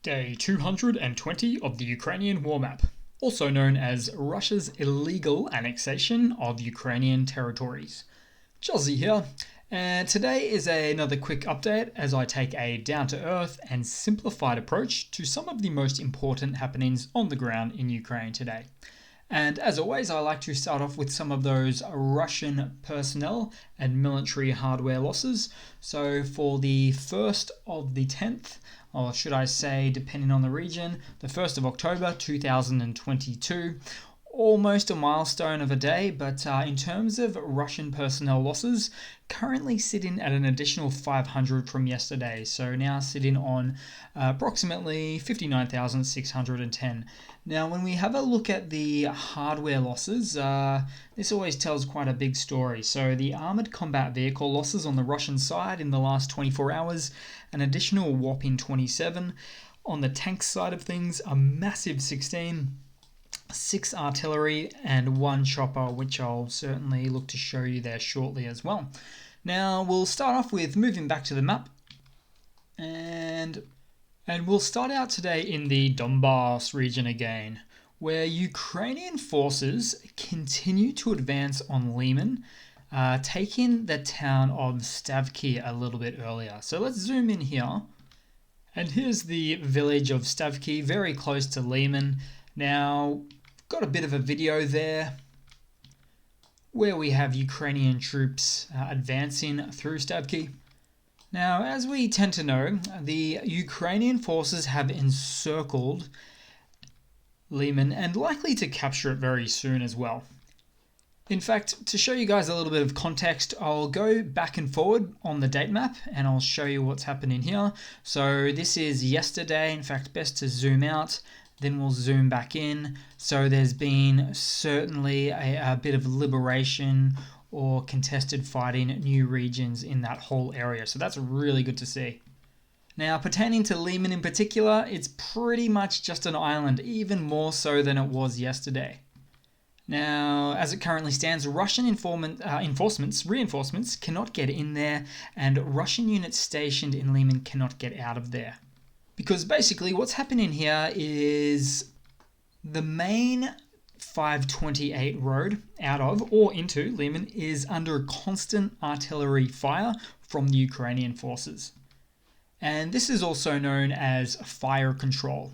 Day 220 of the Ukrainian war map, also known as Russia's illegal annexation of Ukrainian territories. Chelsea here, and today is another quick update as I take a down-to-earth and simplified approach to some of the most important happenings on the ground in Ukraine today. And as always, I like to start off with some of those Russian personnel and military hardware losses. So for the 1st of the 10th, or should I say, depending on the region, the 1st of October 2022, almost a milestone of a day, but in terms of Russian personnel losses, currently sitting at an additional 500 from yesterday, so now sitting on approximately 59,610. Now, when we have a look at the hardware losses, this always tells quite a big story. So the armoured combat vehicle losses on the Russian side in the last 24 hours, an additional whopping 27. On the tank side of things, a massive 16. 6 artillery and 1 chopper, which I'll certainly look to show you there shortly as well. Now we'll start off with moving back to the map, and we'll start out today in the Donbass region again, where Ukrainian forces continue to advance on Lyman, taking the town of Stavki a little bit earlier. So let's zoom in here, and here's the village of Stavki, very close to Lyman. Now, got a bit of a video there where we have Ukrainian troops advancing through Stavki. Now, as we tend to know, the Ukrainian forces have encircled Lyman and likely to capture it very soon as well. In fact, to show you guys a little bit of context, I'll go back and forward on the date map and I'll show you what's happening here. So this is yesterday. In fact, best to zoom out. Then we'll zoom back in. So there's been certainly a bit of liberation or contested fighting in new regions in that whole area. So that's really good to see. Now, pertaining to Lyman in particular, it's pretty much just an island, even more so than it was yesterday. Now, as it currently stands, Russian reinforcements cannot get in there, and Russian units stationed in Lyman cannot get out of there. Because basically what's happening here is the main 528 road out of or into Lyman is under constant artillery fire from the Ukrainian forces. And this is also known as fire control.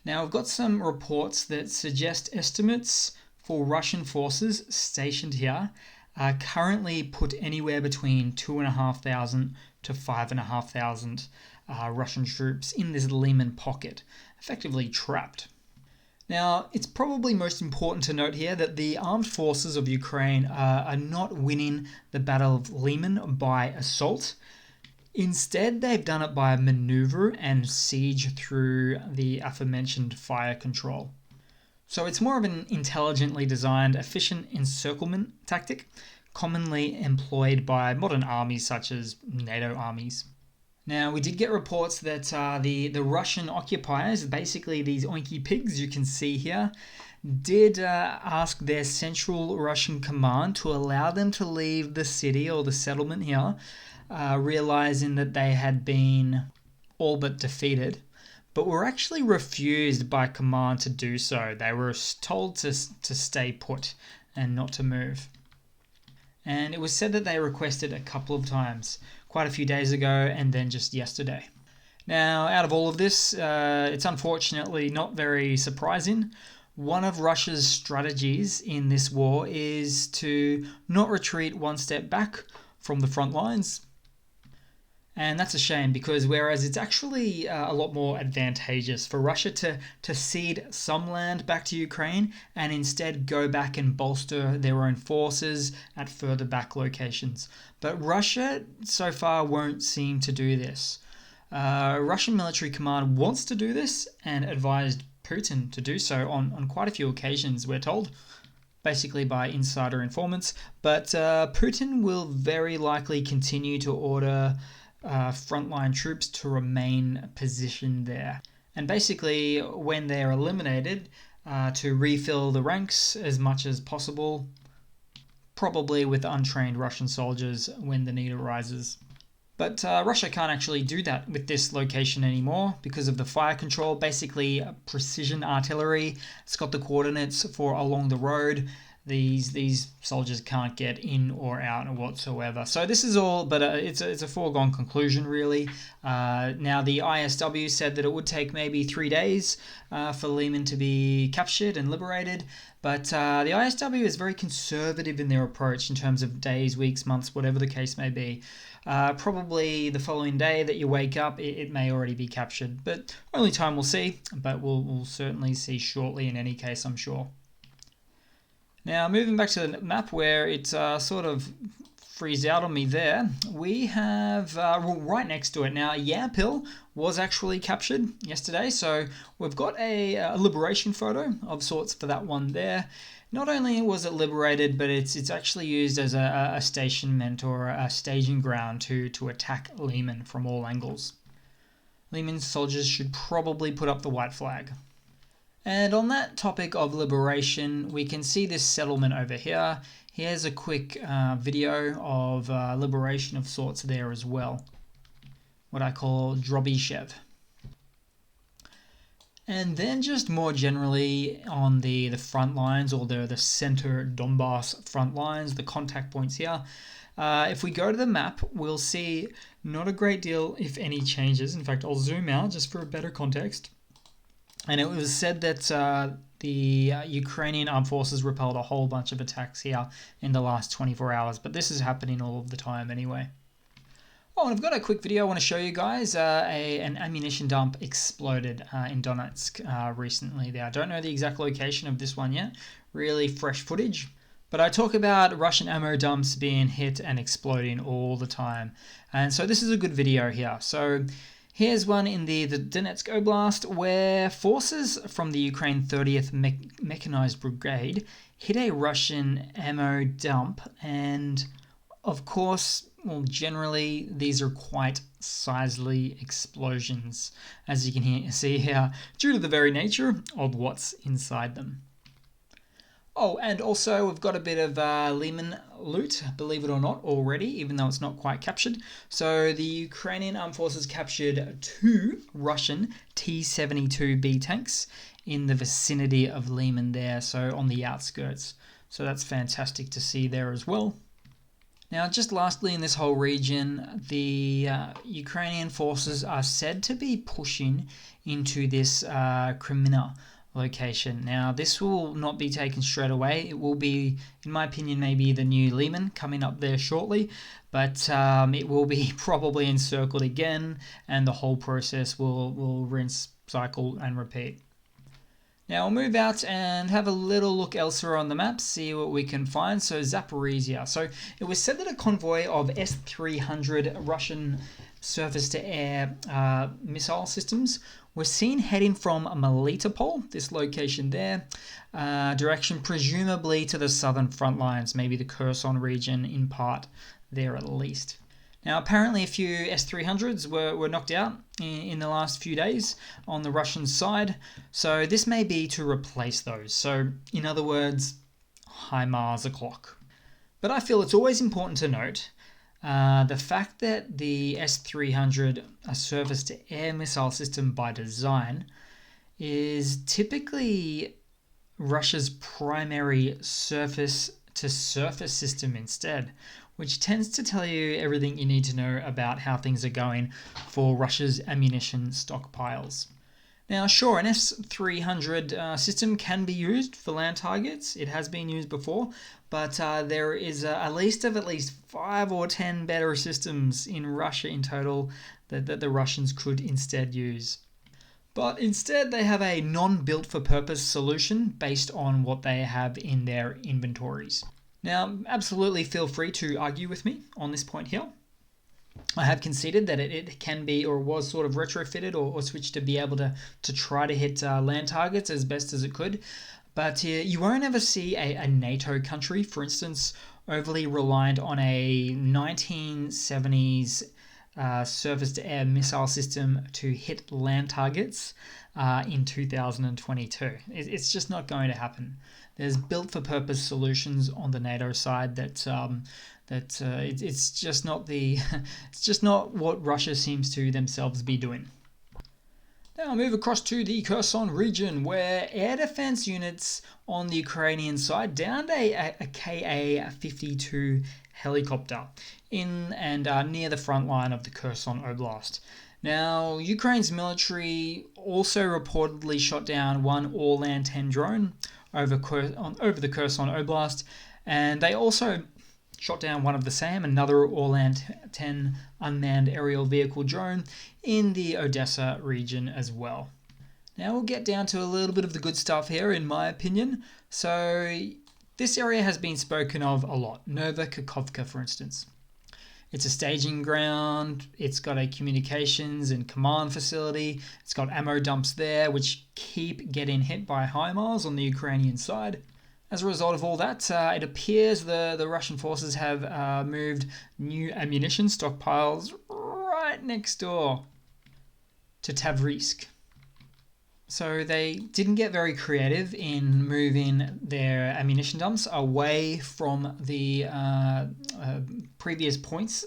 Now, I've got some reports that suggest estimates for Russian forces stationed here are currently put anywhere between 2,500 to 5,500 Russian troops in this Lyman pocket, effectively trapped. Now, it's probably most important to note here that the armed forces of Ukraine are not winning the Battle of Lyman by assault. Instead, they've done it by maneuver and siege through the aforementioned fire control. So it's more of an intelligently designed, efficient encirclement tactic, commonly employed by modern armies such as NATO armies. Now, we did get reports that the Russian occupiers, basically these oinky pigs you can see here, did ask their central Russian command to allow them to leave the city or the settlement here, realizing that they had been all but defeated, but were actually refused by command to do so. They were told to stay put and not to move. And it was said that they requested a couple of times, quite a few days ago and then just yesterday. Now, out of all of this, it's unfortunately not very surprising. One of Russia's strategies in this war is to not retreat one step back from the front lines. And that's a shame, because whereas it's actually a lot more advantageous for Russia to cede some land back to Ukraine and instead go back and bolster their own forces at further back locations. But Russia so far won't seem to do this. Russian military command wants to do this and advised Putin to do so on quite a few occasions, we're told, basically by insider informants. But Putin will very likely continue to order frontline troops to remain positioned there. And basically, when they're eliminated, to refill the ranks as much as possible, probably with untrained Russian soldiers when the need arises. But Russia can't actually do that with this location anymore because of the fire control. Basically, precision artillery. It's got the coordinates for along the road. These soldiers can't get in or out whatsoever. So this is all, but it's a foregone conclusion, really. Now the ISW said that it would take maybe 3 days for Lyman to be captured and liberated. But the ISW is very conservative in their approach in terms of days, weeks, months, whatever the case may be. Probably the following day that you wake up, it may already be captured. But only time will see. But we'll certainly see shortly in any case, I'm sure. Now, moving back to the map where it sort of freezed out on me there, we have right next to it now, Yampil was actually captured yesterday, so we've got a liberation photo of sorts for that one there. Not only was it liberated, but it's actually used as a stationment or a staging ground to attack Lyman from all angles. Lyman's soldiers should probably put up the white flag. And on that topic of liberation, we can see this settlement over here. Here's a quick video of liberation of sorts there as well. What I call Drobyshev. And then just more generally on the front lines or the center Donbass front lines, the contact points here. If we go to the map, we'll see not a great deal, if any, changes. In fact, I'll zoom out just for a better context. And it was said that the Ukrainian armed forces repelled a whole bunch of attacks here in the last 24 hours. But this is happening all of the time anyway. Oh, and I've got a quick video I want to show you guys. An ammunition dump exploded in Donetsk recently there. I don't know the exact location of this one yet. Really fresh footage. But I talk about Russian ammo dumps being hit and exploding all the time. And so this is a good video here. So here's one in the Donetsk Oblast where forces from the Ukraine 30th Mechanized Brigade hit a Russian ammo dump. And of course, well, generally, these are quite sizely explosions, as you can see here, due to the very nature of what's inside them. Oh, and also we've got a bit of Lyman loot, believe it or not, already, even though it's not quite captured. So the Ukrainian armed forces captured 2 Russian T-72B tanks in the vicinity of Lyman there, so on the outskirts. So that's fantastic to see there as well. Now, just lastly in this whole region, the Ukrainian forces are said to be pushing into this Crimean location. Now, this will not be taken straight away. It will be, in my opinion, maybe the new Lyman coming up there shortly, but it will be probably encircled again, and the whole process will rinse, cycle, and repeat. Now we'll move out and have a little look elsewhere on the map, see what we can find. So Zaporizhia. So it was said that a convoy of S-300 Russian surface-to-air missile systems was seen heading from Melitopol, this location there, direction presumably to the southern front lines, maybe the Kherson region in part there at least. Now, apparently a few S-300s were knocked out in the last few days on the Russian side, so this may be to replace those. So, in other words, HIMARS o'clock. But I feel it's always important to note the fact that the S-300, a surface-to-air missile system by design, is typically Russia's primary surface-to-surface system instead, which tends to tell you everything you need to know about how things are going for Russia's ammunition stockpiles. Now, sure, an S-300 system can be used for land targets. It has been used before, but there is a list of at least 5 or 10 better systems in Russia in total that the Russians could instead use. But instead, they have a non-built-for-purpose solution based on what they have in their inventories. Now, absolutely feel free to argue with me on this point here. I have conceded that it can be or was sort of retrofitted or switched to be able to try to hit land targets as best as it could. But you won't ever see a NATO country, for instance, overly reliant on a 1970s surface-to-air missile system to hit land targets in 2022. It's just not going to happen. There's built-for-purpose solutions on the NATO side that that it's just not the it's just not what Russia seems to themselves be doing. Now I'll move across to the Kherson region, where air defense units on the Ukrainian side downed a Ka-52 helicopter in and near the front line of the Kherson Oblast. Now, Ukraine's military also reportedly shot down one Orlan 10 drone over the Kherson Oblast, and they also shot down one of the same, another Orlan 10 unmanned aerial vehicle drone in the Odessa region as well. Now we'll get down to a little bit of the good stuff here, in my opinion. So this area has been spoken of a lot. Nova Kakhovka, for instance. It's a staging ground, it's got a communications and command facility, it's got ammo dumps there which keep getting hit by HIMARS on the Ukrainian side. As a result of all that, it appears the Russian forces have moved new ammunition stockpiles right next door to Tavrisk. So they didn't get very creative in moving their ammunition dumps away from the previous points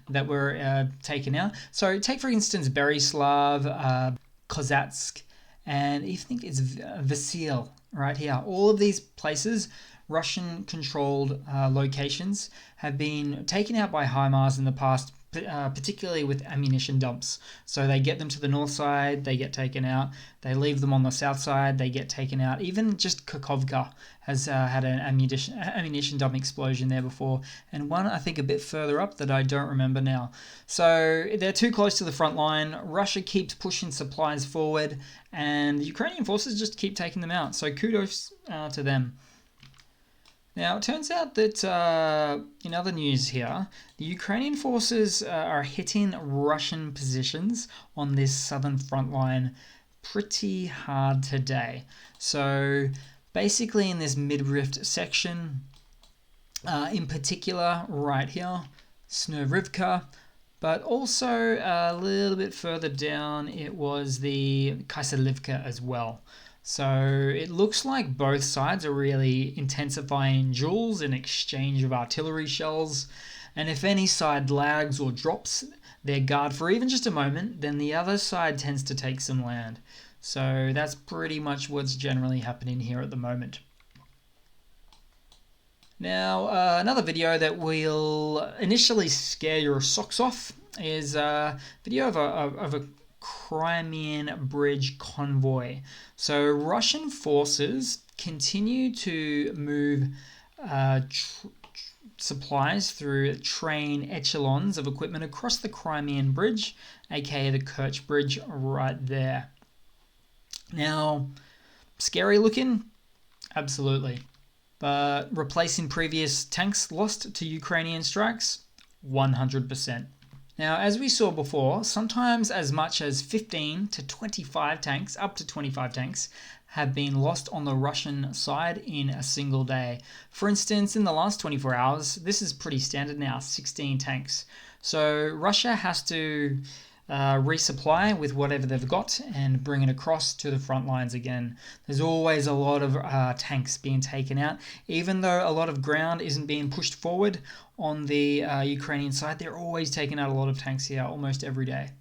that were taken out. So take, for instance, Berislav, Kozatsk, and you think it's Vasil right here. All of these places, Russian-controlled locations, have been taken out by HIMARS in the past, particularly with ammunition dumps. So they get them to the north side, they get taken out. They leave them on the south side, they get taken out. Even just Kakhovka has had an ammunition dump explosion there before, and one I think a bit further up that I don't remember now. So they're too close to the front line. Russia keeps pushing supplies forward, and the Ukrainian forces just keep taking them out. So kudos to them. Now, it turns out that in other news here, the Ukrainian forces are hitting Russian positions on this southern front line pretty hard today. So basically in this mid-rift section, in particular right here, Snovrivka, but also a little bit further down, it was the Kaiserlivka as well. So it looks like both sides are really intensifying duels in exchange of artillery shells, and if any side lags or drops their guard for even just a moment, then the other side tends to take some land. So that's pretty much what's generally happening here at the moment. Now, another video that will initially scare your socks off is a video of a Crimean bridge convoy. So Russian forces continue to move supplies through train echelons of equipment across the Crimean bridge, aka the Kerch Bridge right there. Now, scary looking? Absolutely. But replacing previous tanks lost to Ukrainian strikes? 100%. Now, as we saw before, sometimes as much as 15 to 25 tanks, up to 25 tanks, have been lost on the Russian side in a single day. For instance, in the last 24 hours, this is pretty standard now, 16 tanks. So Russia has to resupply with whatever they've got and bring it across to the front lines again. There's always a lot of tanks being taken out. Even though a lot of ground isn't being pushed forward on the Ukrainian side, they're always taking out a lot of tanks here almost every day.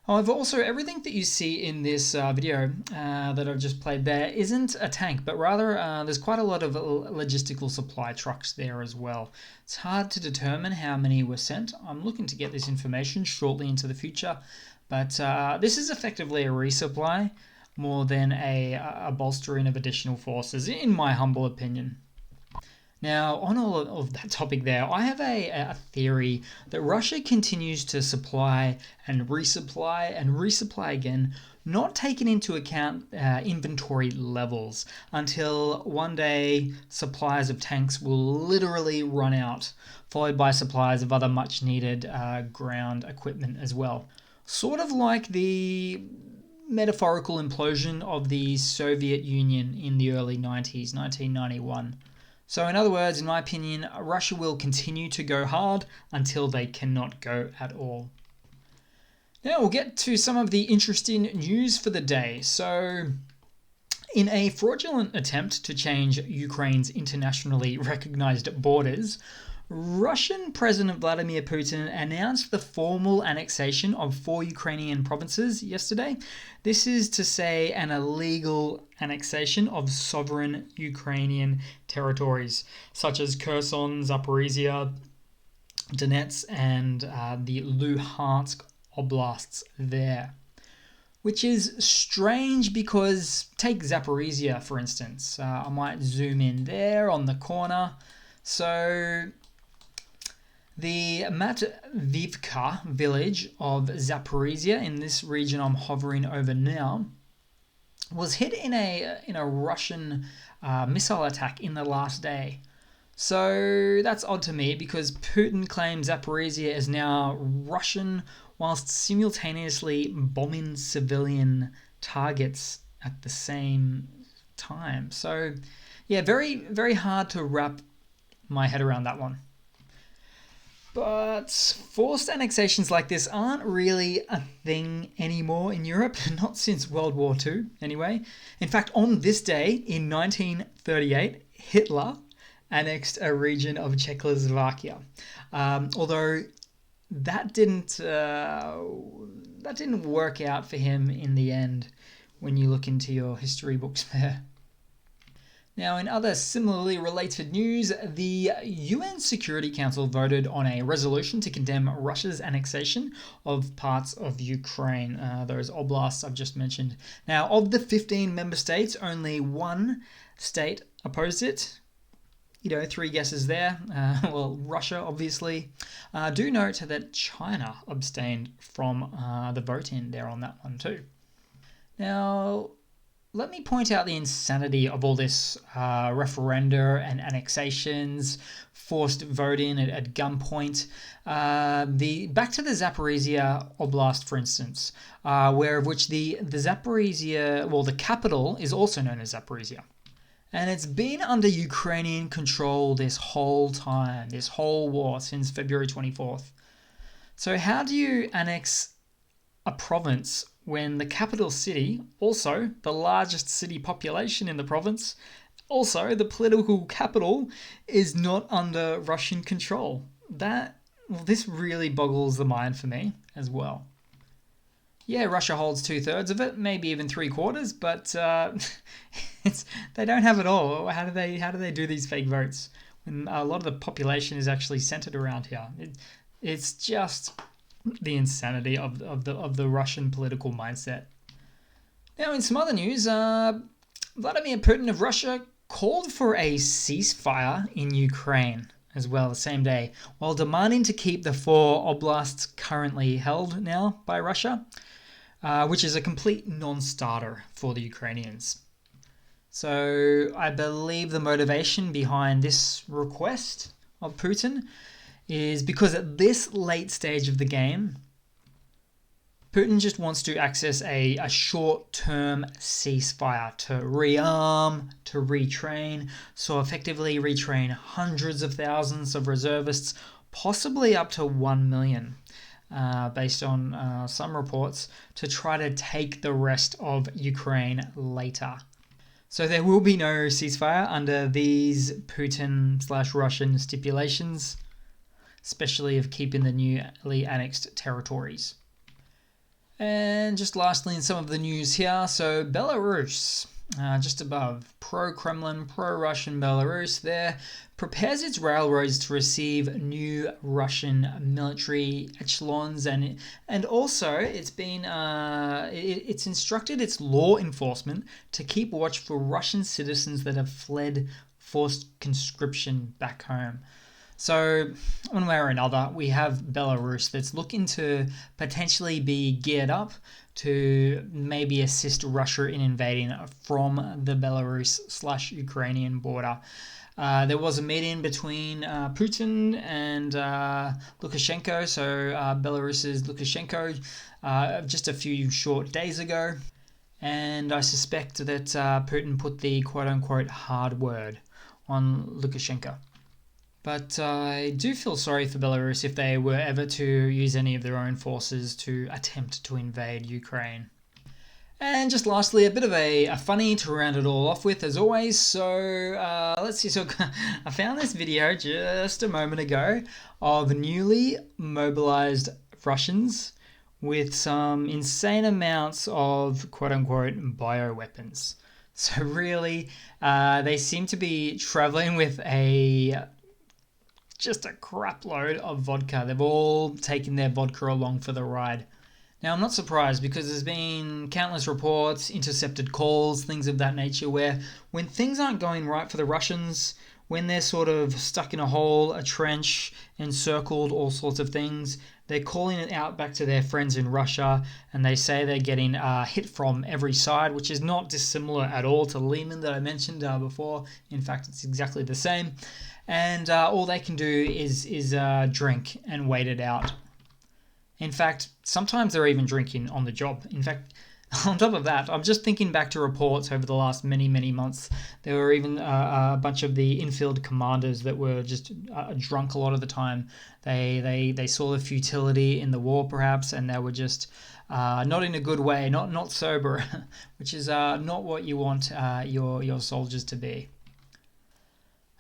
However, also everything that you see in this video that I've just played there isn't a tank, but rather there's quite a lot of logistical supply trucks there as well. It's hard to determine how many were sent. I'm looking to get this information shortly into the future, but this is effectively a resupply more than a bolstering of additional forces, in my humble opinion. Now, on all of that topic there, I have a theory that Russia continues to supply and resupply again, not taking into account inventory levels, until one day supplies of tanks will literally run out, followed by supplies of other much needed ground equipment as well. Sort of like the metaphorical implosion of the Soviet Union in the early 90s, 1991. So in other words, in my opinion, Russia will continue to go hard until they cannot go at all. Now we'll get to some of the interesting news for the day. So in a fraudulent attempt to change Ukraine's internationally recognized borders, Russian President Vladimir Putin announced the formal annexation of 4 Ukrainian provinces yesterday. This is to say an illegal annexation of sovereign Ukrainian territories, such as Kherson, Zaporizhia, Donetsk, and the Luhansk oblasts there. Which is strange because, take Zaporizhia for instance. I might zoom in there on the corner. So the Matvivka village of Zaporizhia, in this region I'm hovering over now, was hit in a Russian missile attack in the last day. So that's odd to me because Putin claims Zaporizhia is now Russian whilst simultaneously bombing civilian targets at the same time. So yeah, very, very hard to wrap my head around that one. But forced annexations like this aren't really a thing anymore in Europe, not since World War II anyway. In fact, on this day in 1938, Hitler annexed a region of Czechoslovakia. Although that didn't work out for him in the end when you look into your history books there. Now, in other similarly related news, the UN Security Council voted on a resolution to condemn Russia's annexation of parts of Ukraine, those oblasts I've just mentioned. Now, of the 15 member states, only one state opposed it. 3 guesses there. Well, Russia, obviously. Do note that China abstained from the vote in there on that one too. Now, let me point out the insanity of all this referenda and annexations, forced voting at gunpoint. Back to the Zaporizhia Oblast, for instance, which the Zaporizhia, well, the capital is also known as Zaporizhia. And it's been under Ukrainian control this whole time, this whole war, since February 24th. So how do you annex a province when the capital city, also the largest city population in the province, also the political capital, is not under Russian control? This really boggles the mind for me as well. Yeah, Russia holds 2/3 of it, maybe even 3/4, but they don't have it all. How do they do these fake votes when a lot of the population is actually centered around here? It's just the insanity of the Russian political mindset. Now, in some other news, Vladimir Putin of Russia called for a ceasefire in Ukraine as well the same day, while demanding to keep the 4 oblasts currently held now by Russia, which is a complete non-starter for the Ukrainians. So I believe the motivation behind this request of Putin is because at this late stage of the game, Putin just wants to access a short-term ceasefire to rearm, to retrain, so effectively retrain hundreds of thousands of reservists, possibly up to 1 million, based on some reports, to try to take the rest of Ukraine later. So there will be no ceasefire under these Putin/Russian stipulations, especially of keeping the newly annexed territories. And just lastly, in some of the news here, so Belarus, just above, pro-Kremlin, pro-Russian Belarus there, prepares its railroads to receive new Russian military echelons, and also it's instructed its law enforcement to keep watch for Russian citizens that have fled forced conscription back home. So, one way or another, we have Belarus that's looking to potentially be geared up to maybe assist Russia in invading from the Belarus/Ukrainian border. There was a meeting between Putin and Lukashenko, so Belarus's Lukashenko, just a few short days ago. And I suspect that Putin put the quote-unquote hard word on Lukashenko. But I do feel sorry for Belarus if they were ever to use any of their own forces to attempt to invade Ukraine. And just lastly, a bit of a funny to round it all off with, as always. So let's see. So I found this video just a moment ago of newly mobilized Russians with some insane amounts of quote-unquote bioweapons. So really, they seem to be traveling with just a crap load of vodka. They've all taken their vodka along for the ride. Now, I'm not surprised because there's been countless reports, intercepted calls, things of that nature, where when things aren't going right for the Russians, when they're sort of stuck in a hole, a trench, encircled, all sorts of things, they're calling it out back to their friends in Russia, and they say they're getting hit from every side, which is not dissimilar at all to Lyman that I mentioned before. In fact, it's exactly the same. And all they can do is drink and wait it out. In fact, sometimes they're even drinking on the job. In fact, on top of that, I'm just thinking back to reports over the last many, many months. There were even a bunch of the infield commanders that were just drunk a lot of the time. They saw the futility in the war, perhaps, and they were just not in a good way, not sober, which is not what you want your soldiers to be.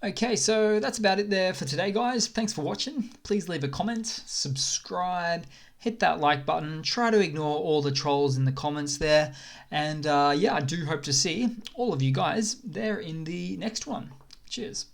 Okay, so that's about it there for today, guys. Thanks for watching. Please leave a comment, subscribe, hit that like button, try to ignore all the trolls in the comments there. And yeah, I do hope to see all of you guys there in the next one. Cheers.